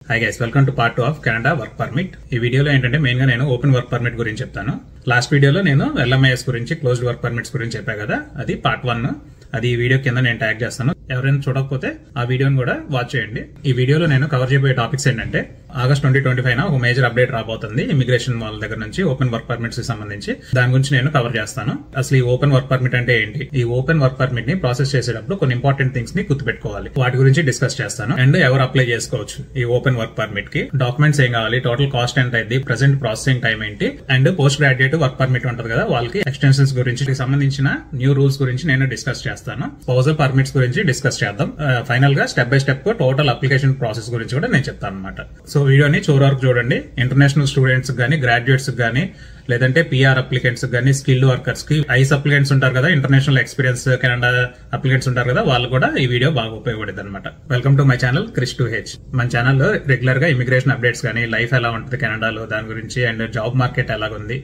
Hi guys, welcome to part 2 of Canada work permit. ఈ వీడియోలో ఏంటంటే మెయిన్ గా నేను ఓపెన్ వర్క్ పర్మిట్ గురించి చెప్తాను. లాస్ట్ వీడియోలో నేను LMIS గురించి, క్లోజ్డ్ వర్క్ పర్మిట్స్ గురించి చెప్పా కదా, అది పార్ట్ 1. అది ఈ వీడియో కింద నేను ట్యాగ్ చేస్తాను. ఎవరైనా చూడకపోతే ఆ వీడియోని కూడా వాచ్ చేయండి. ఈ వీడియోలో నేను కవర్ చేయబోయే టాపిక్స్ ఏంటంటే, ఆగస్ట్ 2025 ఒక మేజర్ అప్డేట్ రాబోతుంది ఇమిగ్రేషన్ వాళ్ళ దగ్గర నుంచి ఓపెన్ వర్క్ పర్మిట్స్ కి సంబంధించి. దాని గురించి నేను కవర్ చేస్తాను. అసలు ఈ ఓపెన్ వర్క్ పర్మిట్ అంటే ఏంటి, ఈ ఓపెన్ వర్క్ పర్మిట్ ని ప్రాసెస్ చేసేటప్పుడు కొన్ని ఇంపార్టెంట్ థింగ్స్ ని గుర్తుపెట్టుకోవాలి, వాటి గురించి డిస్కస్ చేస్తాను. అండ్ ఎవరు అప్లై చేసుకోవచ్చు ఈ ఓపెన్ వర్క్ పర్మిట్ కి, డాక్యుమెంట్స్ ఏం కావాలి, టోటల్ కాస్ట్ ఎంత అయింది, ప్రెసెంట్ ప్రాసెసింగ్ టైం ఏంటి, and post graduate work permit ఉంటుంది కదా, వాళ్ళకి ఎక్స్టెన్షన్స్ గురించి సంబంధించిన న్యూ రూల్స్ గురించి నేను డిస్కస్ చేస్తాను. స్పౌజల్ పర్మిట్స్ గురించి డిస్కస్ చేద్దాం. ఫైనల్ గా step by step total application process గురించి కూడా నేను చెప్తాను అనమాట. సో వీడియోని చివరి వరకు చూడండి. ఇంటర్నేషనల్ స్టూడెంట్స్ గానీ, గ్రాడ్యుయేట్స్ గానీ, లేదంటే PR అప్లికెంట్స్ గానీ, స్కిల్డ్ వర్కర్స్ కి, ఐస్ అప్లికెంట్స్ ఉంటారు కదా, ఇంటర్నేషనల్ ఎక్స్పీరియన్స్ కెనడా అప్లికెంట్స్ ఉంటారు కదా, వాళ్ళు కూడా ఈ వీడియో బాగా ఉపయోగపడింది అనమాట. Welcome to my channel Krish 2H. మన ఛానల్లో రెగ్యులర్ గా ఇమిగ్రేషన్ అప్డేట్స్ కానీ, లైఫ్ ఎలా ఉంటుంది కెనడాలో దాని గురించి, అండ్ జాబ్ మార్కెట్ ఎలాగుంది,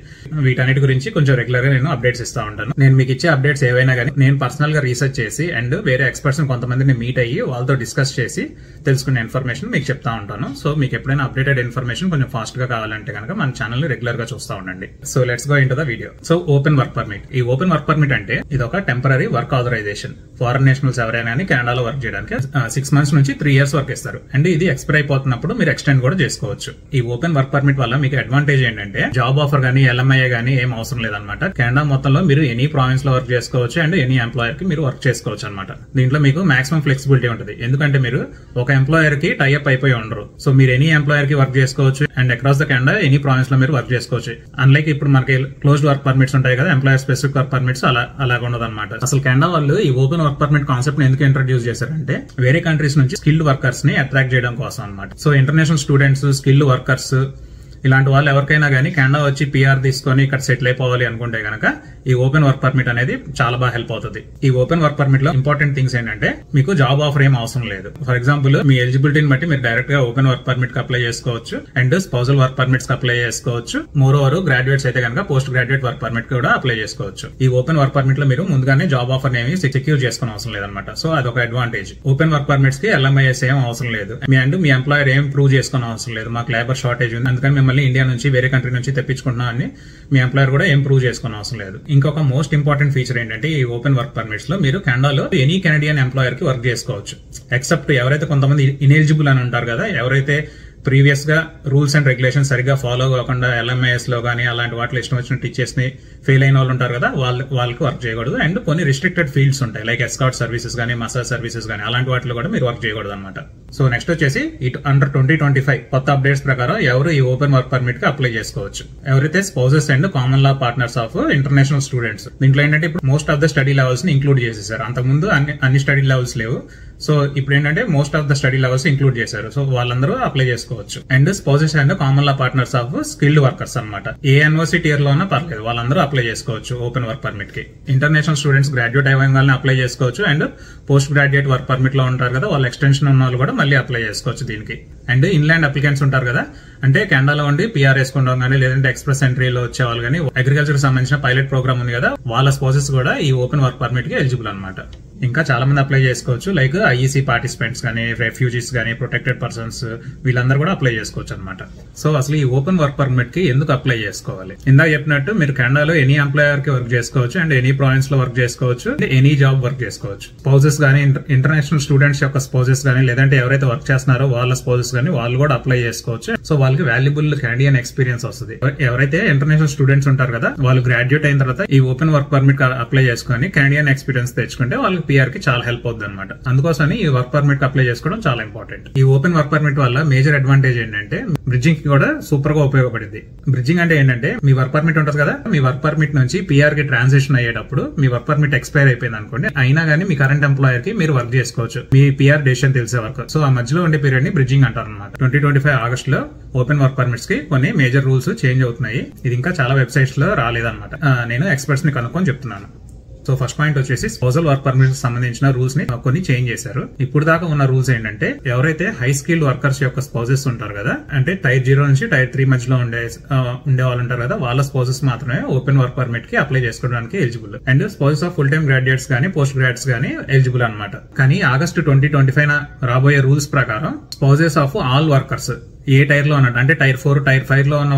వీటన్నిటి గురించి కొంచెం రెగ్యులర్ గా నేను అప్డేట్స్ ఇస్తా ఉంటాను. నేను మీకు ఇచ్చే అప్డేట్స్ ఏవైనా కానీ నేను పర్సనల్ గా రీసెర్చ్ చేసి అండ్ వేరే ఎక్స్పర్ట్స్ కొంతమందిని మీట్ అయ్యి వాళ్ళతో డిస్కస్ చేసి తెలుసుకునే ఇన్ఫర్మేషన్ మీకు చెప్తా ఉంటాను. సో మీకు ఎప్పుడైనా అప్డేటెడ్ ఇన్ఫర్మేషన్ కొంచెం ఫాస్ట్ గా కావాలంటే కనుక మన ఛానల్ ని రెగ్యులర్ గా చూస్తూ ఉండండి. So let's go into the video. So open work permit. ఈ ఓపెన్ వర్క్ పర్మిట్ అంటే ఇది ఒక temporary work authorisation. Foreign nationals ఎవరైనా కానీ కెనడాలో వర్క్ చేయడానికి 6 months నుంచి 3 years వర్క్ ఇస్తారు. అండ్ ఇది ఎక్స్పైర్ అయిపోతున్నప్పుడు మీరు ఎక్స్టెండ్ కూడా చేసుకోవచ్చు. ఈ ఓపెన్ వర్క్ పర్మిట్ వల్ల మీకు అడ్వాంటేజ్ ఏంటంటే, జాబ్ ఆఫర్ గానీ, LMIA గానీ ఏం అవసరం లేదనమాట. కెనడా మొత్తంలో మీరు ఎనీ ప్రావిన్స్ లో వర్క్ చేసుకోవచ్చు అండ్ ఎనీ ఎంప్లాయర్ కి మీరు వర్క్ చేసుకోవచ్చు అనమాట. దీంట్లో మీకు మాక్సిమం ఫ్లెక్సిబిలిటీ ఉంటుంది. ఎందుకంటే మీరు ఒక ఎంప్లాయర్ కి టైఅప్ అయిపోయి ఉండరు. సో మీరు ఎనీ ఎంప్లాయర్ కి వర్క్ చేసుకోవచ్చు and across the Canada any province లో మీరు వర్క్ చేసుకోవచ్చు. అన్లైక్ ఇప్పుడు మనకి క్లోజ్డ్ వర్క్ పర్మిట్స్ ఉంటాయి కదా, ఎంప్లాయర్ స్పెసిఫిక్ వర్క్ పర్మిట్స్, అలాగ ఉండదు అనమాట. అసలు కెనడా వాళ్ళు ఈ ఓపెన్ వర్క్ పర్మిట్ కాన్సెప్ట్ ని ఎందుకు ఇంట్రడ్యూస్ చేశారంటే, వేరే కంట్రీస్ నుంచి స్కిల్డ్ వర్కర్స్ ని అట్రాక్ట్ చేయడం కోసం అనమాట. So international students, skilled workers ఇలాంటి వాళ్ళు ఎవరికైనా గానీ కెనడా వచ్చి PR తీసుకొని ఇక్కడ సెటిల్ అయిపోవాలి అనుకుంటే గనక ఈ ఓపెన్ వర్క్ పర్మిట్ అనేది చాలా బాగా హెల్ప్ అవుతుంది. ఈ ఓపెన్ వర్క్ పర్మిట్ లో ఇంపార్టెంట్ థింగ్స్ ఏంటంటే, మీకు జాబ్ ఆఫర్ ఏం అవసరం లేదు. ఫర్ ఎగ్జాంపుల్ మీ ఎలిజిబిలిటీని బట్టి మీరు డైరెక్ట్ గా ఓపెన్ వర్క్ పర్మిట్ కి అప్లై చేసుకోవచ్చు అండ్ స్పౌజల్ వర్క్ పర్మిట్స్ కి అప్లై చేసుకోవచ్చు. మోర్ ఓవర్ గ్రాడ్యుయేట్స్ అయితే కనుక పోస్ట్ గ్రాడ్యుయేట్ వర్క్ పర్మిట్ కూడా అప్లై చేసుకోవచ్చు. ఈ ఓపెన్ వర్క్ పర్మిట్ లో మీరు ముందుగానే జాబ్ ఆఫర్ ఏమి సెక్యూర్ చేసుకునే అవసరం లేదనమాట. సో అదొక అడ్వాంటేజ్. ఓపెన్ వర్క్ పర్మిట్స్ కి LMIS ఏం అవసరం లేదు. మీ ఎంప్లాయర్ ఏం ప్రూవ్ చేసుకునే అవసరం లేదు. మాకు లేబర్ షార్టేజ్ ఉంది, అందుకని మిమ్మల్ని ఇండియా నుంచి వేరే కంట్రీ నుంచి తెప్పించుకుంటున్నా అని మీ ఎంప్లాయర్ కూడా ఏం ప్రూవ్ చేసుకునే అవసరం లేదు. ఇంకొక మోస్ట్ ఇంపార్టెంట్ ఫీచర్ ఏంటంటే, ఈ ఓపెన్ వర్క్ పర్మిట్స్ లో మీరు కెనడాలో ఎనీ కెనడియన్ ఎంప్లాయర్ కి వర్క్ చేసుకోవచ్చు. ఎక్సెప్ట్ ఎవరైతే కొంతమంది ఇనెలిజిబుల్ అని ఉంటారు కదా, ఎవరైతే ప్రీవియస్ గా రూల్స్ అండ్ రెగ్యులేషన్ సరిగ్గా ఫాలో కాకుండా LMIS లో గానీ అలాంటి వాటిలో ఇష్టం వచ్చిన టీచర్స్ ని ఫెయిల్ అయిన వాళ్ళు ఉంటారు కదా, వాళ్ళకి వర్క్ చేయకూడదు. అండ్ కొన్ని రిస్ట్రిక్టెడ్ ఫీల్డ్స్ ఉంటాయి, లైక్ ఎస్కార్ట్ సర్వీసెస్ గానీ, మసాజ్ సర్వీసెస్ గానీ, అలాంటి వాటిలో కూడా మీరు వర్క్ చేయకూడదు అనమాట. సో నెక్స్ట్ వచ్చేసి అండర్ 2025 కొత్త అప్డేట్స్ ప్రకారం ఎవరు ఈ ఓపెన్ వర్క్ పర్మిట్ కి అప్లై చేసుకోవచ్చు. ఎవరైతే spouses and common law partners of international students. దీంట్లో ఏంటంటే ఇప్పుడు most of the study levels ని ఇంక్లూడ్ చేసేసారు. అంతకుముందు అన్ని స్టడీ లెవెల్స్ లేవు. సో ఇప్పుడు ఏంటంటే most of the study levels include చేశారు. సో వాళ్ళందరూ అప్లై చేసుకోవచ్చు. And spouses and common law partners of skilled workers అనమాట. ఏ యూనివర్సిటీ టియర్ లో ఉన్నా పర్లేదు, వాళ్ళందరూ అప్లై చేసుకోవచ్చు ఓపెన్ వర్క్ పర్మిట్ కి. ఇంటర్నేషనల్ స్టూడెంట్స్ గ్రాడ్యుయేట్ అయ్యగానే అప్లై చేసుకోవచ్చు. And post graduate work permit లో ఉంటారు కదా, వాళ్ళ ఎక్స్టెన్షన్ ఉన్న వాళ్ళు కూడా మళ్ళీ అప్లై చేసుకోవచ్చు దీనికి. అండ్ ఇన్లాండ్ అప్లికెంట్స్ ఉంటారు కదా, అంటే కెనడాలో ఉండి PR వేసుకుంటాం కానీ, లేదంటే ఎక్స్ప్రెస్ ఎంట్రీలో వచ్చే వాళ్ళు కానీ, అగ్రికల్చర్ సంబంధించిన పైలట్ ప్రోగ్రామ్ ఉంది కదా, వాళ్ళ స్పౌసెస్ కూడా ఈ ఓపెన్ వర్క్ పర్మిట్ కి ఎలిజిబుల్ అనమాట. ఇంకా చాలా మంది అప్లై చేసుకోవచ్చు, లైక్ IEC పార్టిసిపెంట్స్ కానీ, రెఫ్యూజీస్ కానీ, ప్రొటెక్టెడ్ పర్సన్స్, వీళ్ళందరూ కూడా అప్లై చేసుకోవచ్చు అనమాట. సో అసలు ఈ ఓపెన్ వర్క్ పర్మిట్ కి ఎందుకు అప్లై చేసుకోవాలి? ఇందాక చెప్పినట్టు మీరు కెనడాలో ఎనీ ఎంప్లాయర్ కి వర్క్ చేసుకోవచ్చు అండ్ ఎనీ ప్రావిన్స్ లో వర్క్ చేసుకోవచ్చు, ఎనీ జాబ్ వర్క్ చేసుకోవచ్చు. స్పౌజెస్ గానీ, ఇంటర్నేషనల్ స్టూడెంట్స్ యొక్క స్పౌజెస్ గానీ, లేదంటే ఎవరైతే వర్క్ చేస్తున్నారో వాళ్ళ స్పౌజెస్ గానీ, వాళ్ళు కూడా అప్లై చేసుకోవచ్చు. సో వాళ్ళకి వాల్యుబుల్ కెనడియన్ ఎక్స్పీరియన్స్ వస్తుంది. ఎవరైతే ఇంటర్నేషనల్ స్టూడెంట్స్ ఉంటారు కదా, వాళ్ళు గ్రాడ్యుయేట్ అయిన తర్వాత ఈ ఓపెన్ వర్క్ పర్మిట్ అప్లై చేసుకుని కెనడియన్ ఎక్స్పీరియన్స్ తెచ్చుకుంటే వాళ్ళకి PR కి చాలా హెల్ప్ అవుతుంది అనమాట. అందుకోసమని ఈ వర్క్ పర్మిట్ అప్లై చేసుకోవడం చాలా ఇంపార్టెంట్. ఈ ఓపెన్ వర్క్ పర్మిట్ వల్ల మేజర్ అడ్వాంటేజ్ ఏంటంటే, బ్రిడ్జింగ్ కి కూడా సూపర్ గా ఉపయోగపడింది. బ్రిడ్జింగ్ అంటే ఏంటంటే, మీ వర్క్ పర్మిట్ ఉంటుంది కదా, మీ వర్క్ పర్మిట్ నుంచి PR కి ట్రాన్సిషన్ అయ్యేటప్పుడు మీ వర్క్ పర్మిట్ ఎక్స్పైర్ అయిపోయింది అనుకోండి, అయినా కానీ మీ కరెంట్ ఎంప్లాయర్ కి మీరు వర్క్ చేసుకోవచ్చు, మీ PR డెసిషన్ తెలిసే వరకు. సో ఆ మధ్యలో ఉండే పీరియడ్ ని బ్రిడ్జింగ్ అంటారు అనమాట. 2025 ఆగస్ట్ లో ఓపెన్ వర్క్ పర్మిట్స్ కి కొన్ని మేజర్ రూల్స్ చేంజ్ అవుతున్నాయి. ఇది ఇంకా చాలా వెబ్సైట్స్ లో రాలేదన్నమాట. నేను ఎక్స్పర్ట్స్ ని కనుక్కొని చెప్తున్నాను. సో ఫస్ట్ పాయింట్ వచ్చేసి స్పౌజల్ వర్క్ పర్మిట్ సంబంధించిన రూల్స్ ని కొన్ని చేంజ్ చేశారు. ఇప్పుడు దాకా ఉన్న రూల్స్ ఏంటంటే ఎవరైతే హై స్కిల్డ్ వర్కర్స్ యొక్క స్పౌజెస్ ఉంటారు కదా, అంటే టైర్ 0 నుంచి టైర్ 3 మధ్యలో ఉండే వాళ్ళు ఉంటారు కదా, వాళ్ళ స్పౌజెస్ మాత్రమే ఓపెన్ వర్క్ పర్మిట్ కి అప్లై చేసుకోవడానికి eligible. And spouses of full time graduates గానీ పోస్ట్ గ్రాడ్యుయేట్స్ గానీ ఎలిజిబుల్ అనమాట. కానీ ఆగస్టు 2025 రాబోయే రూల్స్ ప్రకారం స్పౌజెస్ ఆఫ్ ఆల్ వర్కర్స్ ఏ టైర్ లో ఉన్నట్టు అంటే టైర్ 4 టైర్ 5 లో ఉన్న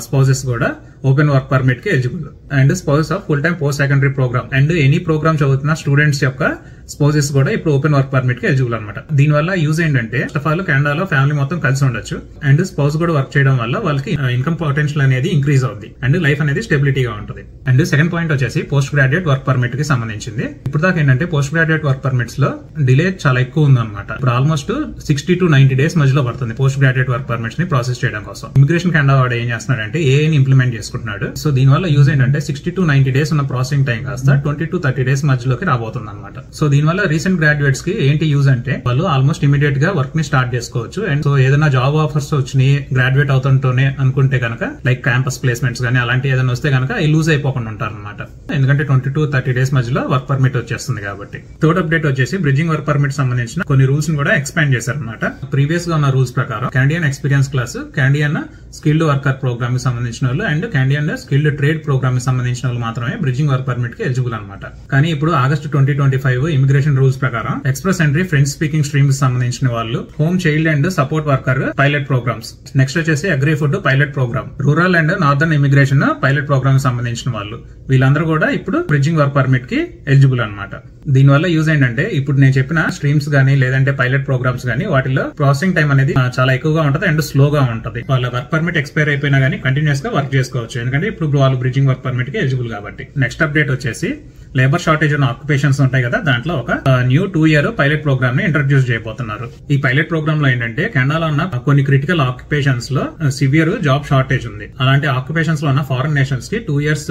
స్పౌజెస్ కూడా ఓపెన్ వర్క్ పర్మిట్ కి eligible. And spouses of full time post secondary program and any program చదువుతున్న స్టూడెంట్స్ యొక్క స్పౌజెస్ కూడా ఇప్పుడు ఓపెన్ వర్క్ పర్మిట్ కి ఎలిజిబుల్ అనమాట. దీనివల్ల యూజ్ ఏంటంటే ఫస్ట్ ఆఫ్ ఆల్ కెనడాలో ఫ్యామిలీ మొత్తం కలిసి ఉండొచ్చు అండ్ స్పౌస్ కూడా వర్క్ చేయడం వల్ల వాళ్ళకి ఇన్కమ్ పొటెన్షియల్ అనేది ఇంక్రీజ్ అవుతుంది అండ్ లైఫ్ అనేది స్టెబిలిటీగా ఉంటుంది. అండ్ సెకండ్ పాయింట్ వచ్చేసి పోస్ట్ గ్రాడ్యుయేట్ వర్క్ పర్మిట్ కి సంబంధించింది. ఇప్పుడు దాకా ఏంటంటే పోస్ట్ గ్రాడ్యుయేట్ వర్క్ పర్మిట్స్ లో డిలే చాలా ఎక్కువ ఉందన్నమాట. ఇప్పుడు ఆల్మోస్ట్ 60 to 90 days మధ్యలో పడుతుంది పోస్ట్ గ్రాడ్యుయేట్ వర్క్ పర్మిట్స్ ని ప్రాసెస్ చేయడం కోసం. ఇమిగ్రేషన్ కెనడా వాడు ఏం చేస్తున్నాడంటే ఏఐని ఇంప్లిమెంట్ చేసుకుంటున్నాడు. సో దీనివల్ల యూజ్ ఏంటంటే 60 to 90 days ఉన్న ప్రాసెసింగ్ టైం కాస్త 20 to 30 days మధ్యలోకి రాబోతుంది అనమాట. సో దీనివల్ల రీసెంట్ గ్రాడ్యుయేట్స్ కి ఏంటి యూజ్ అంటే వాళ్ళు ఆల్మోస్ట్ ఇమీడియట్ గా వర్క్ ని స్టార్ట్ చేసుకోవచ్చు. అండ్ సో ఏదైనా జాబ్ ఆఫర్స్ వచ్చినాయి గ్రాడ్యుయేట్ అవుతుంటేనే అనుకుంటే కనుక లైక్ క్యాంపస్ ప్లేస్మెంట్స్ గానీ అలాంటి ఏదైనా వస్తే కనుక లూజ్ అయిపోకుండా ఉంటారు అనమాట. ఎందుకంటే 20 to 30 days మధ్యలో వర్క్ పర్మిట్ వచ్చేస్తుంది కాబట్టి. థర్డ్ అప్డేట్ వచ్చేసి బ్రిడ్జింగ్ వర్క్ పర్మిట్ సంబంధించిన కొన్ని రూల్స్ ని కూడా ఎక్స్పాండ్ చేశారనమాట. ప్రీవియస్ గా ఉన్న రూల్స్ ప్రకారం Canadian experience class, Canadian skilled worker program కి సంబంధించిన వాళ్ళు and Canadian skilled trade program కి సంబంధించిన వాళ్ళు మాత్రమే బ్రిడ్జింగ్ వర్క్ పర్మిట్ కి ఎలిజిబుల్ అనమాట. కానీ ఇప్పుడు ఆగస్టు 2025 ఇమిగ్రేషన్ రూల్స్ ప్రకారం express entry French speaking streams సంబంధించిన వాళ్ళు, home child and support worker pilot programs, next వచ్చేసి agri food pilot program, rural and northern immigration pilot program కి సంబంధించిన వాళ్ళు, వీళ్ళందరూ కూడా ఇప్పుడు బ్రిడ్జింగ్ వర్క్ పర్మిట్ కి ఎలిజిబుల్ అనమాట. దీనివల్ల యూజ్ ఏంటంటే ఇప్పుడు నేను చెప్పిన స్ట్రీమ్స్ గానీ లేదంటే పైలట్ ప్రోగ్రామ్స్ గానీ వాటిలో ప్రాసెసింగ్ టైం అనేది చాలా ఎక్కువగా ఉంటుంది అండ్ స్లోగా ఉంటుంది. వాళ్ళ వర్క్ పర్మిట్ ఎక్స్పైర్ అయిపోయినా గానీ కంటిన్యూస్ గా వర్క్ చేసుకోవచ్చు ఎందుకంటే ఇప్పుడు వాళ్ళు బ్రిడ్జింగ్ వర్క్ పర్మిట్ కి ఎలిజిబుల్ కాబట్టి. నెక్స్ట్ అప్డేట్ వచ్చేసి లేబర్ షార్టేజ్ ఉన్న ఆక్యుపేషన్స్ ఉంటాయి కదా, దాంట్లో ఒక న్యూ 2-year పైలట్ ప్రోగ్రామ్ ని ఇంట్రడ్యూస్ చేయబోతున్నారు. ఈ పైలట్ ప్రోగ్రామ్ లో ఏంటంటే కెనడాలో ఉన్న కొన్ని క్రిటికల్ ఆక్యుపేషన్స్ లో సివియర్ జాబ్ షార్టేజ్ ఉంది. అలాంటి ఆక్యుపేషన్స్ లో ఉన్న ఫారెన్ నేషన్స్ కి 2 years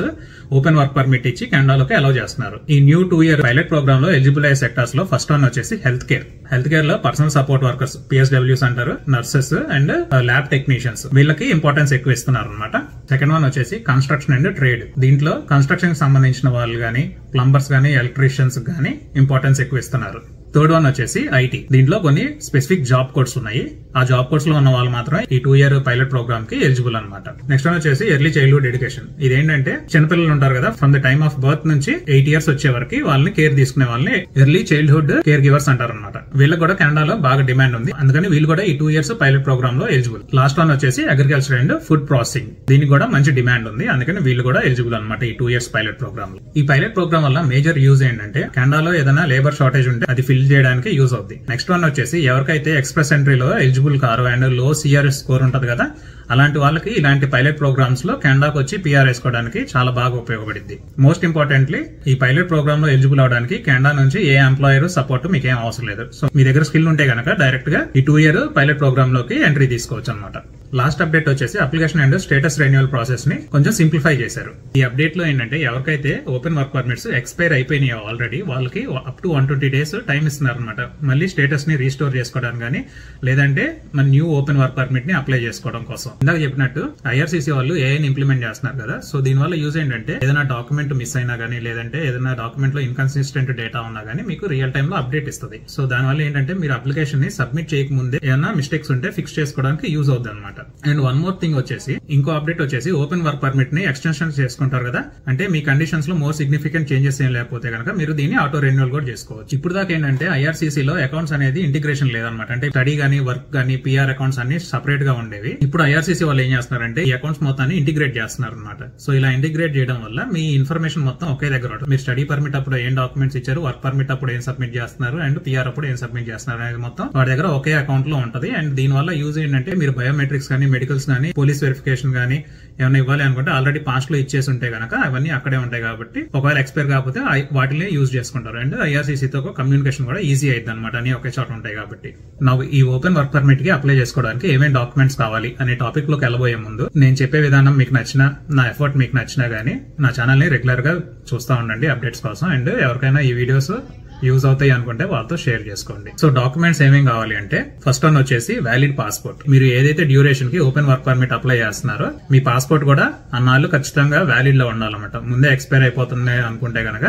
ఓపెన్ వర్క్ పర్మిట్ ఇచ్చి కెనడాలోకి అలౌ చేస్తున్నారు. ఈ న్యూ 2-year పైలట్ ప్రోగ్రామ్ లో ఎలిజిబుల్ అయ్యే సెక్టార్స్ లో ఫస్ట్ వన్ వచ్చేసి హెల్త్ కేర్. హెల్త్ కేర్ లో పర్సనల్ సపోర్ట్ వర్కర్స్ PSWs అంటారు, నర్సెస్ అండ్ ల్యాబ్ టెక్నీషియన్స్, వీళ్ళకి ఇంపార్టెన్స్ ఎక్కువ ఇస్తున్నారు అనమాట. సెకండ్ వన్ వచ్చేసి కన్స్ట్రక్షన్ అండ్ ట్రేడ్. దీంట్లో కన్స్ట్రక్షన్ కి సంబంధించిన వాళ్ళు గానీ ప్లంబర్స్ గానీ ఎలక్ట్రీషియన్స్ గానీ ఇంపార్టెన్స్ ఎక్కువ ఇస్తున్నారు. థర్డ్ వన్ వచ్చేసి ఐటీ. దీంట్లో కొన్ని స్పెసిఫిక్ జాబ్ కోడ్స్ ఉన్నాయి. ఆ జాబ్ కోడ్స్ లో ఉన్న వాళ్ళు మాత్రమే ఈ 2-year పైలట్ ప్రోగ్రామ్ కి ఎలిజిబుల్ అనమాట. నెక్స్ట్ వన్ వచ్చేసి ఎర్లీ చైల్డ్హుడ్ ఎడ్యుకేషన్. ఇదేంటంటే చిన్నపిల్లలు ఉంటారు కదా, from the time of birth నుంచి 8 years వచ్చే వరకు వాళ్ళని కేర్ తీసుకునే వాళ్ళని ఎర్లీ చైల్డ్హుడ్ కేర్ గివర్స్ అంటారు అనమాట. వీళ్ళకి కూడా కెనడాలో బాగా డిమాండ్ ఉంది, అందుకని వీళ్ళు కూడా ఈ 2 years పైలట్ ప్రోగ్రామ్ లో ఎలిజిబుల్. లాస్ట్ వన్ వచ్చేసి అగ్రికల్చర్ అండ్ ఫుడ్ ప్రాసెసింగ్. దీనికి కూడా మంచి డిమాండ్ ఉంది, అందుకని వీళ్ళు కూడా ఎలిజిబుల్ అనమాట ఈ 2 years పైలట్ ప్రోగ్రామ్ లో. ఈ పైలట్ ప్రోగ్రామ్ వల్ల మేజర్ యూజ్ ఏంటంటే కెనడాలో ఏదైనా లేబర్ షార్టేజ్ ఉంటే అది ఫిల్ చేయడానికి యూజ్ అవుతుంది. నెక్స్ట్ వన్ వచ్చేసి ఎవరికైతే ఎక్స్ప్రెస్ ఎంట్రీలో ఎలిజిబుల్ కారు అండ్ లో CRS స్కోర్ ఉంటది కదా, అలాంటి వాళ్ళకి ఇలాంటి పైలట్ ప్రోగ్రామ్స్ లో కెనడాకి వచ్చి PR వేసుకోవడానికి చాలా బాగా ఉపయోగపడింది. మోస్ట్ ఇంపార్టెంట్లీ ఈ పైలట్ ప్రోగ్రామ్ లో ఎలిజిబుల్ అవడానికి కెనడా నుంచి ఏ ఎంప్లాయర్ సపోర్ట్ మీకు ఏం అవసరం లేదు. సో మీ దగ్గర స్కిల్ ఉంటే గనక డైరెక్ట్ గా ఈ 2-year పైలట్ ప్రోగ్రామ్ లోకి ఎంట్రీ తీసుకోవచ్చు అనమాట. లాస్ట్ అప్డేట్ వచ్చేసి application and status renewal process ని కొంచెం సింప్లిఫై చేశారు. ఈ అప్డేట్ లో ఏంటంటే ఎవరికైతే ఓపెన్ వర్క్ పర్మిట్స్ ఎక్స్పైర్ అయిపోయినాయో ఆల్రెడీ వాళ్ళకి అప్ టు 120 days టైం ఇస్తున్నారు అనమాట. మళ్ళీ స్టేటస్ ని రీస్టోర్ చేసుకోవడానికి కానీ లేదంటే మన న్యూ ఓపెన్ వర్క్ పర్మిట్ ని అప్లై చేసుకోవడం కోసం. ఇందాక చెప్పినట్టు IRCC వాళ్ళు ఏఐని ఇంప్లిమెంట్ చేస్తున్నారు కదా, సో దీనివల్ల యూజ్ ఏంటంటే ఏదైనా డాక్యుమెంట్ మిస్ అయినా గానీ లేదంటే ఏదైనా డాక్యుమెంట్ లో ఇన్కన్సిస్టెంట్ డేటా ఉన్నా గానీ మీకు రియల్ టైమ్ లో అప్డేట్ ఇస్తుంది. సో దానివల్ల ఏంటంటే మీరు అప్లికేషన్ ని సబ్మిట్ చేయకముందే ఏదైనా మిస్టేక్స్ ఉంటే ఫిక్స్ చేసుకోవడానికి యూజ్ అవుతుంది అనమాట. అండ్ వన్ మోర్ థింగ్ వచ్చేసి ఇంకో అప్డేట్ వచ్చేసి ఓపెన్ వర్క్ పర్మిట్ ని ఎక్స్టెన్షన్ చేసుకుంటారు కదా, అంటే మీ కండిషన్స్ లో మోర్ సిగ్నిఫికెంట్ చేంజెస్ ఏం లేకపోతే కనుక మీరు దీన్ని ఆటో రెన్యువల్ కూడా చేసుకోవచ్చు. ఇప్పుడు దాకా ఏంటంటే IRCC లో అకౌంట్స్ అనేది ఇంటిగ్రేషన్ లేదనమాట, అంటే స్టడీ గానీ వర్క్ గానీ PR అకౌంట్స్ అన్ని సపరేట్ గా ఉండేవి. ఇప్పుడు IRCC వాళ్ళు ఏం చేస్తున్నారంటే ఈ అకౌంట్స్ మొత్తాన్ని ఇంటిగ్రేట్ చేస్తున్నారు అనమాట. సో ఇలా ఇంటిగ్రేట్ చేయడం వల్ల మీ ఇన్ఫర్మేషన్ మొత్తం ఒకే దగ్గర ఉంటుంది. మీరు స్టడీ పర్మిట్ అప్పుడు ఏం డాక్యుమెంట్స్ ఇచ్చారు, వర్క్ పర్మిట్ అప్పుడు ఏం సబ్మిట్ చేస్తున్నారు అండ్ PR అప్పుడు ఏం సబ్మిట్ చేస్తున్నారు అనేది మొత్తం వాడి దగ్గర ఒకే అకౌంట్ లో ఉంటది. అండ్ దీని వల్ల యూజ్ ఏంటంటే మీరు బయోమెట్రిక్స్ కానీ మెడికల్స్ కానీ పోలీస్ వెరిఫికేషన్ కానీ ఏమైనా ఇవ్వాలి అనుకుంటే ఆల్రెడీ పాస్ట్ లో ఇచ్చేసి ఉంటే గనక అవన్నీ అక్కడే ఉంటాయి కాబట్టి ఒకవేళ ఎక్స్పైర్ కాకపోతే వాటిని యూజ్ చేసుకుంటారు. అండ్ IRCC తో కమ్యూనికేషన్ కూడా ఈజీ అయింది అనమాట, అన్ని ఒకే చోట ఉంటాయి కాబట్టి. ఈ ఓపెన్ వర్క్ పర్మిట్ కి అప్లై చేసుకోవడానికి ఏమేమి డాక్యుమెంట్స్ కావాలి అనే టాపిక్ లోకి వెళ్ళబోయే ముందు నేను చెప్పే విధానం మీకు నచ్చినా నా ఎఫర్ట్ మీకు నచ్చినా గానీ నా ఛానల్ ని రెగ్యులర్ గా చూస్తూ ఉండండి అప్డేట్స్ కోసం. అండ్ ఎవరికైనా ఈ వీడియోస్ యూజ్ అవుతాయి అనుకుంటే వాళ్ళతో షేర్ చేసుకోండి. సో డాక్యుమెంట్స్ ఏమేం కావాలి అంటే ఫస్ట్ వన్ వచ్చేసి వ్యాలిడ్ పాస్పోర్ట్. మీరు ఏదైతే డ్యూరేషన్ కి ఓపెన్ వర్క్ పర్మిట్ అప్లై చేస్తున్నారో మీ పాస్పోర్ట్ కూడా అన్నాళ్ళు ఖచ్చితంగా వ్యాలిడ్ లో ఉండాలన్నమాట. ముందే ఎక్స్పైర్ అయిపోతుంది అనుకుంటే కనుక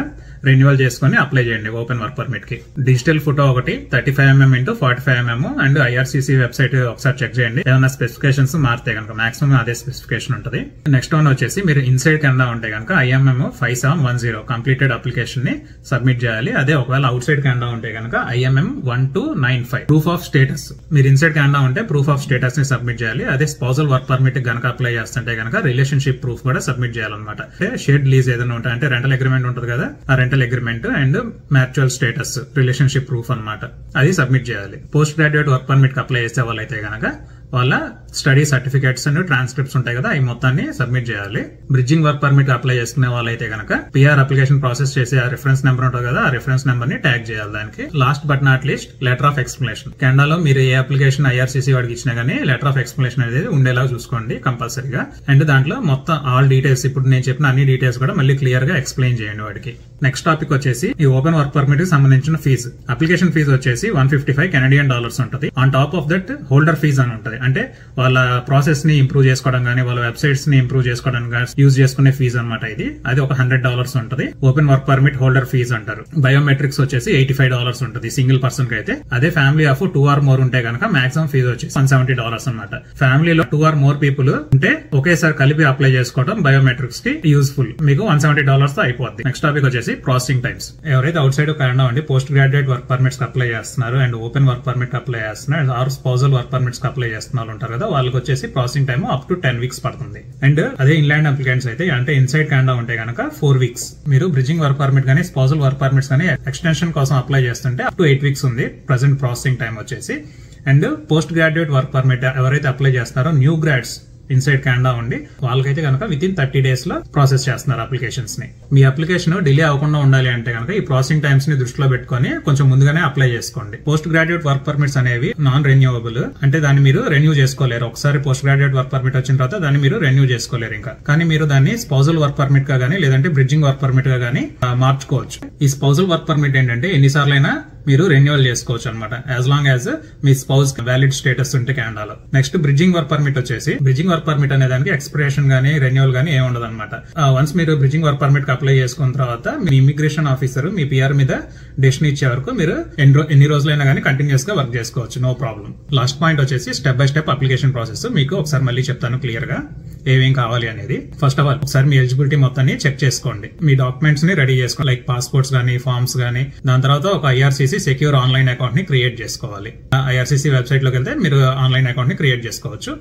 రెన్యువల్ చేసుకుని అప్లై చేయండి ఓపెన్ వర్క్ పర్మిట్ కి. డిజిటల్ ఫోటో ఒకటి 35mm x 45mm and IRCC website ఒకసారి చెక్ చేయండి. ఏమైనా స్పెసిఫికేషన్స్ మారితే కనుక మాక్సిమం అదే స్పెసిఫికేషన్ ఉంటుంది. నెక్స్ట్ వన్ వచ్చేసి మీరు ఇన్సైడ్ కెనడా ఉంటే కనుక IMM 5710 కంప్లీటెడ్ అప్లికేషన్ ని సబ్మిట్ చేయాలి. అదే ఒకవేళ అవుట్ సైడ్ కెనడా ఉంటే కనుక IMM 1295 ప్రూఫ్ ఆఫ్ స్టేటస్. మీరు ఇన్సైడ్ కెనడా ఉంటే ప్రూఫ్ ఆఫ్ స్టేటస్ ని సబ్మిట్ చేయాలి. అదే స్పౌజల్ వర్క్ పర్మిట్ గనక అప్లై చేస్తుంటే కనుక రిలేషన్షిప్ ప్రూఫ్ కూడా సబ్మిట్ చేయాలన్నమాట. షేర్డ్ లీజ్ ఏదైనా ఉంటాయి అంటే రెంటల్ అగ్రిమెంట్ ఉంటుంది కదా, ఆ rental agreement and mutual status relationship proof అన్నమాట, అది సబ్మిట్ చేయాలి. పోస్ట్ గ్రాడ్యుయేట్ వర్క్ పర్మిట్ కి అప్లై చేసే వాళ్ళైతే కనుక వాళ్ళ స్టడీ సర్టిఫికేట్స్ అండ్ ట్రాన్స్క్రిప్ట్స్ ఉంటాయి కదా, ఈ మొత్తాన్ని సబ్మిట్ చేయాలి. బ్రిడ్జింగ్ వర్క్ పర్మిట్ అప్లై చేసుకునే వాళ్ళైతే కనుక పిఆర్ అప్లికేషన్ ప్రాసెస్ చేసే ఆ రిఫరెన్స్ నెంబర్ ఉంటుంది కదా, ఆ రిఫరెన్స్ నెంబర్ ని ట్యాగ్ చేయాలి దానికి. Last but not least letter of explanation. కెనడాలో మీరు ఏ అప్లికేషన్ ఐఆర్సీసీ వాడికి ఇచ్చినా గానీ లెటర్ ఆఫ్ ఎక్స్ప్లెనేషన్ అనేది ఉండేలా చూసుకోండి కంపల్సరీగా. అండ్ దాంట్లో మొత్తం ఆల్ డీటెయిల్స్, ఇప్పుడు నేను చెప్పిన అన్ని డీటెయిల్స్ కూడా మళ్ళీ క్లియర్ గా ఎక్స్ప్లెయిన్ చేయండి వాడికి. నెక్స్ట్ టాపిక్ వచ్చేసి ఈ ఓపెన్ వర్క్ పర్మిట్ కి సంబంధించిన ఫీజు. అప్లికేషన్ ఫీజు వచ్చేసి $155 ఉంటుంది. On top of that holder fee అని ఉంటుంది. అంటే వాళ్ళ ప్రాసెస్ ని ఇంప్రూవ్ చేసుకోవడం గానీ వాళ్ళ వెబ్సైట్స్ ని ఇంప్రూవ్ చేసుకోవడం కానీ యూజ్ చేసుకునే ఫీజు అనమాట ఇది. అది ఒక $100 ఉంటుంది. Open work permit holder fee అంటారు. బయోమెట్రిక్స్ వచ్చేసి $85 ఉంటుంది సింగిల్ పర్సన్ కి అయితే. అదే ఫ్యామిలీ ఆఫ్ 2 or more ఉంటే కనుక మాక్సిమం ఫీజు వచ్చేసి $170 అనమాట. ఫ్యామిలీలో 2 or more పీపుల్ ఉంటే ఒకేసారి కలిపి అప్లై చేసుకోవడం బయోమెట్రిక్స్ కి యూజ్ఫుల్. మీకు $170 తో అయిపోద్ది. నెక్స్ట్ టాపిక్ వచ్చేసి ప్రాసెసింగ్ టైమ్స్. ఎవరైతే అవుట్ సైడ్ కెనడా ఉండి post graduate work permits apply చేస్తున్నారు and open work permit apply చేస్తున్నారు or spousal work permits apply చేస్తున్నారు ఉంటారు కదా, వాళ్ళకి వచ్చేసి processing time up to 10 weeks పడుతుంది. అండ్ అదే ఇన్లాండ్ అప్లికెంట్స్ అయితే అంటే ఇన్సైడ్ కెనడా ఉంటే కనుక 4 weeks. మీరు బ్రిడ్జింగ్ వర్క్ పర్మిట్ కానీ స్పౌజల్ వర్క్ పర్మిట్స్ కానీ ఎక్స్టెన్షన్ కోసం అప్లై చేస్తుంటే అప్ టు 8 weeks ఉంది ప్రెసెంట్ ప్రాసెసింగ్ టైం వచ్చేసి. And post graduate work permit ఎవరైతే అప్లై చేస్తారో న్యూ గ్రాడ్స్ ఇన్సైడ్ కెనడా ఉండి వాళ్ళకైతే కనుక విత్ ఇన్ 30 days లో ప్రాసెస్ చేస్తున్నారు అప్లికేషన్స్ ని. మీ అప్లికేషన్ డిలే అవ్వకుండా ఉండాలి అంటే కనుక ఈ ప్రాసెసింగ్ టైమ్స్ ని దృష్టిలో పెట్టుకుని కొంచెం ముందుగానే అప్లై చేసుకోండి. పోస్ట్ గ్రాడ్యుయేట్ వర్క్ పర్మిట్స్ అనేవి నాన్ రెన్యూవబుల్, అంటే దాన్ని మీరు రెన్యూ చేసుకోలేరు. ఒకసారి పోస్ట్ గ్రాడ్యుయేట్ వర్క్ పర్మిట్ వచ్చిన తర్వాత దాన్ని మీరు రెన్యూ చేసుకోలేరు ఇంకా. కానీ మీరు దాన్ని స్పౌజల్ వర్క్ పర్మిట్ గా గానీ లేదంటే బ్రిడ్జింగ్ వర్క్ పర్మిట్ గా గానీ మార్చుకోవచ్చు. ఈ స్పౌజల్ వర్క్ పర్మిట్ ఏంటంటే ఎన్నిసార్లైనా మీరు రెన్యువల్ చేసుకోవచ్చు అనమాట, యాజ్ లాంగ్ యాజ్ మీ స్పౌస్ వ్యాలిడ్ స్టేటస్ ఉంటే కెనడాలో. నెక్స్ట్ బ్రిడ్జింగ్ వర్క్ పర్మిట్ వచ్చేసి బ్రిడ్జింగ్ వర్క్ పర్మిట్ అనే దానికి ఎక్స్పిరేషన్ గానీ రెన్యువల్ గానీ ఏమి ఉండదు అనమాట. వన్స్ మీరు బ్రిడ్జింగ్ వర్క్ పర్మిట్ కి అప్లై చేసుకున్న తర్వాత మీ ఇమిగ్రేషన్ ఆఫీసర్ మీ పిఆర్ మీద డెసిషన్ ఇచ్చే వరకు మీరు ఎన్ని రోజులైనా గానీ కంటిన్యూస్ గా వర్క్ చేసుకోవచ్చు, నో ప్రాబ్లం. లాస్ట్ పాయింట్ వచ్చేసి step by step application process. మీకు ఒకసారి మళ్ళీ చెప్తాను క్లియర్ గా ఏమేం కావాలి అనేది. ఫస్ట్ ఆఫ్ ఆల్ ఒకసారి మీ ఎలిజిబిలిటీ మొత్తాన్ని చెక్ చేసుకోండి. మీ డాక్యుమెంట్స్ ని రెడీ చేసుకోండి, లైక్ పాస్పోర్ట్స్ గానీ ఫార్మ్స్ గానీ. దాని తర్వాత ఒక ఐఆర్సీసీ సెక్యూర్ ఆన్లైన్ అకౌంట్ ని క్రియేట్ చేసుకోవాలి. ఐఆర్సీసీ వెబ్సైట్ లోకి వెళ్తే మీరు ఆన్లైన్ అకౌంట్ ని క్రియేట్ చేసుకోవచ్చు.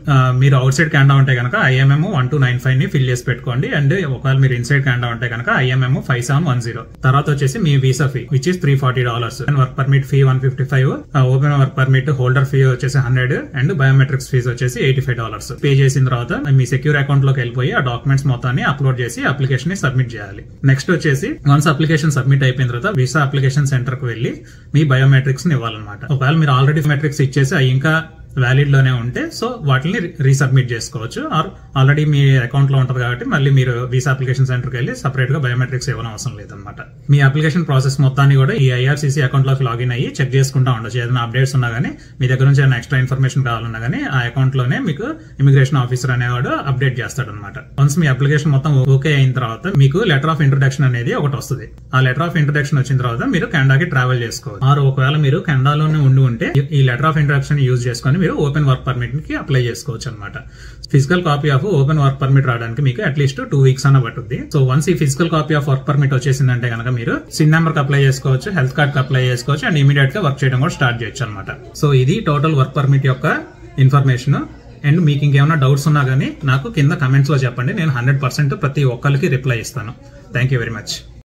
మీరు అవుట్ సైడ్ కెనడా ఉంటే కనుక IMM 1295 ని ఫిల్ చేసి పెట్టుకోండి. అండ్ ఒకవేళ మీరు ఇన్సైడ్ కెనడా ఉంటే కనుక IMM 5710. తర్వాత వచ్చేసి మీ visa fee which is $340. Work permit fee 155, open work permit holder fee వచ్చేసి 100 అండ్ బయోమెట్రిక్స్ ఫీజు వచ్చేసి $85. పే చేసిన తర్వాత మీ సెక్యూర్ అకౌంట్ లోకి వెళ్ళిపోయి ఆ డాక్యుమెంట్స్ మొత్తాన్ని అప్లోడ్ చేసి అప్లికేషన్ ని సబ్మిట్ చేయాలి. నెక్స్ట్ వచ్చేసి వన్స్ అప్లికేషన్ సబ్మిట్ అయిపోయిన తర్వాత వీసా అప్లికేషన్ సెంటర్ కు వెళ్లి మీ బయోమెట్రిక్స్ ని ఇవ్వాలన్నమాట. ఒకవేళ మీరు ఆల్రెడీ మెట్రిక్స్ ఇచ్చేసి ఇంకా వ్యాలిడ్ లోనే ఉంటే సో వాటిని రీసబ్మిట్ చేసుకోవచ్చు. ఆర్ ఆల్రెడీ మీ అకౌంట్ లో ఉంటుంది కాబట్టి మళ్ళీ మీరు వీసా అప్లికేషన్ సెంటర్ కి వెళ్ళి సపరేట్ గా బయోమెట్రిక్స్ ఇవ్వడం అవసరం లేదన్నమాట. మీ అప్లికేషన్ ప్రాసెస్ మొత్తాన్ని కూడా ఈ ఐఆర్సీసీ అకౌంట్ లోకి లాగిన్ అయ్యి చెక్ చేసుకుంటా ఉండొచ్చు. ఏదైనా అప్డేట్స్ ఉన్నా గానీ మీ దగ్గర నుంచి ఏదైనా ఎక్స్ట్రా ఇన్ఫర్మేషన్ కావాలన్నా గానీ ఆ అకౌంట్ లోనే మీకు ఇమిగ్రేషన్ ఆఫీసర్ అనేవాడు అప్డేట్ చేస్తాడు అనమాట. వన్స్ మీ అప్లికేషన్ మొత్తం ఓకే అయిన తర్వాత మీకు లెటర్ ఆఫ్ ఇంట్రొడక్షన్ అనేది ఒకటి వస్తుంది. ఆ లెటర్ ఆఫ్ ఇంట్రొడక్షన్ వచ్చిన తర్వాత మీరు కెనడాకి ట్రావెల్ చేసుకోవచ్చు. ఆర్ ఒకవేళ మీరు కెనడాలోనే ఉంటే ఈ లెటర్ ఆఫ్ ఇంట్రొడక్షన్ యూజ్ చేసుకుని మీరు ఓపెన్ వర్క్ పర్మిట్ కి అప్లై చేసుకోవచ్చు అనమాట. Physical copy of open work permit రావడానికి మీకు అట్లీస్ట్ 2 weeks అన్న పట్టుద్ది. సో వన్స్ ఈ physical copy of work permit వచ్చేసిందంటే కనుక మీరు సిన్ నెంబర్ కి అప్లై చేసుకోవచ్చు, హెల్త్ కార్డ్ కి అప్లై చేసుకోవచ్చు అండ్ ఇమీడియట్ గా వర్క్ చేయడం కూడా స్టార్ట్ చేయొచ్చు అనమాట. సో ఇది టోటల్ వర్క్ పర్మిట్ యొక్క ఇన్ఫర్మేషన్. అండ్ మీకు ఇంకేమైనా డౌట్స్ ఉన్నా గానీ నాకు కింద కమెంట్స్ లో చెప్పండి. నేను 100% ప్రతి ఒక్కరికి రిప్లై ఇస్తాను. Thank you very much.